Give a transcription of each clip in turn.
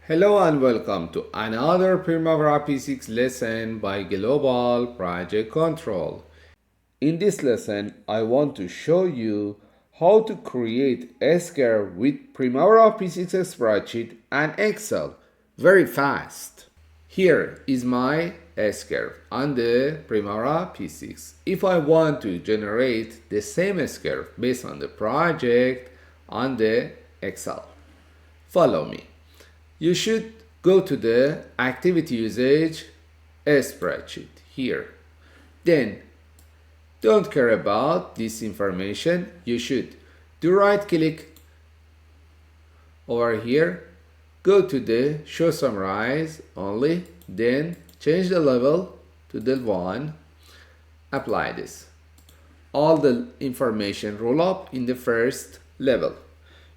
Hello and welcome to another Primavera P6 lesson by Global Project Control. In this lesson, I want to show you how to create SCurve with Primavera P6 Spreadsheet and Excel very fast. Here is my SCurve on the Primavera P6. If I want to generate the same SCurve based on the project on the Excel, follow me. You should go to the activity usage spreadsheet here. Then don't care about this information. You should do right click over here, go to the show summarize only, then change the level to the 1, apply this. All the information roll up in the first level.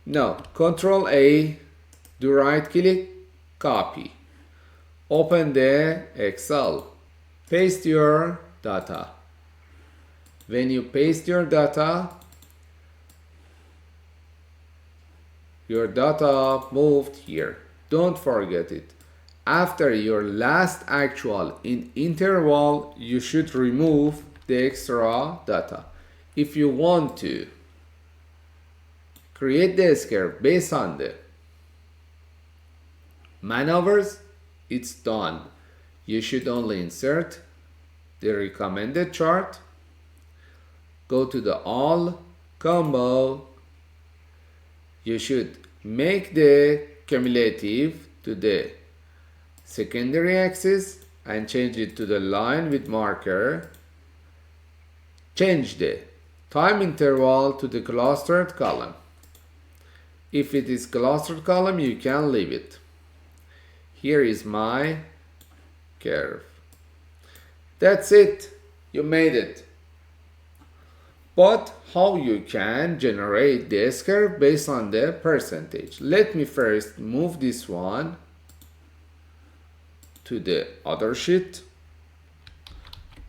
Now Control A, do right click, copy. Open the Excel. Paste your data. When you paste your data moved here. Don't forget it. After your last actual in interval, you should remove the extra data. If you want to create the SCurve based on the maneuvers, it's done. You should only insert the recommended chart, go to the all combo. You should make the cumulative to the secondary axis and change it to the line with marker. Change the time interval to the clustered column. If it is clustered column, you can leave it. Here is my curve. That's it. You made it. But how you can generate the SCurve based on the percentage? Let me first move this one to the other sheet.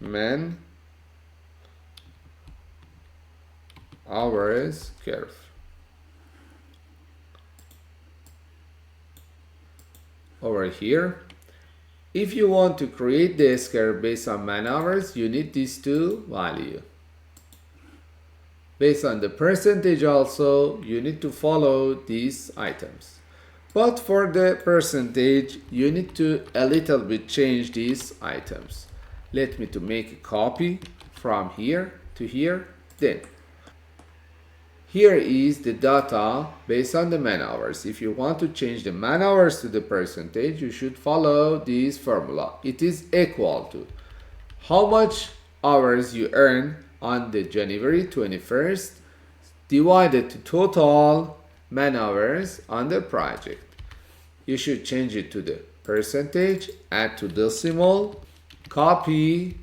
Man hours curve. Over here, if you want to create the SCurve based on man hours, you need these two values. Based on the percentage also, you need to follow these items. But for the percentage, you need to a little bit change these items. Let me to make a copy from here to here. Then here is the data based on the man hours. If you want to change the man hours to the percentage, you should follow this formula. It is equal to how much hours you earn on the January 21st divided to total man hours on the project. You should change it to the percentage, add to decimal, copy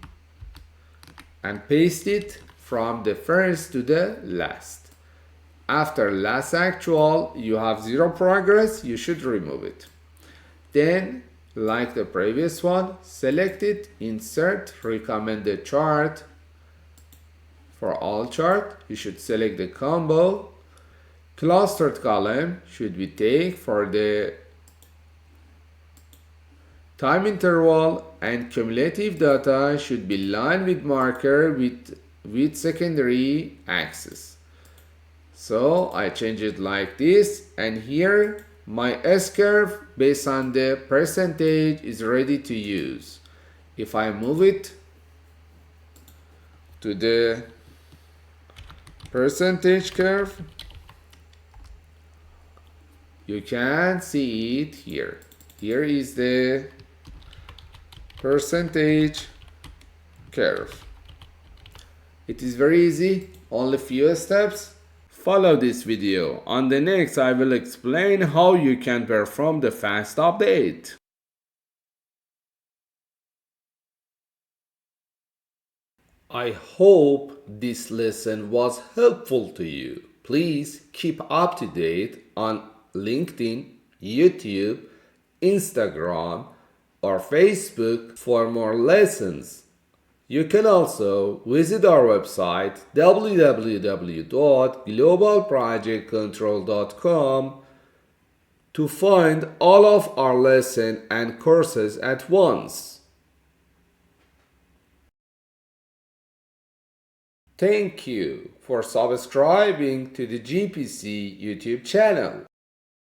and paste it from the first to the last. After last actual, you have 0 progress, you should remove it. Then, like the previous one, select it, insert recommended chart. For all chart, you should select the combo. Clustered column should be take for the time interval, and cumulative data should be line with marker with secondary axis. So I change it like this, and here my SCurve based on the percentage is ready to use. If I move it to the percentage curve, you can see it here. Here is the percentage curve. It is very easy, only few steps. Follow this video. On the next, I will explain how you can perform the fast update. I hope this lesson was helpful to you. Please keep up to date on LinkedIn, YouTube, Instagram, or Facebook for more lessons. You can also visit our website www.globalprojectcontrol.com to find all of our lessons and courses at once. Thank you for subscribing to the GPC YouTube channel.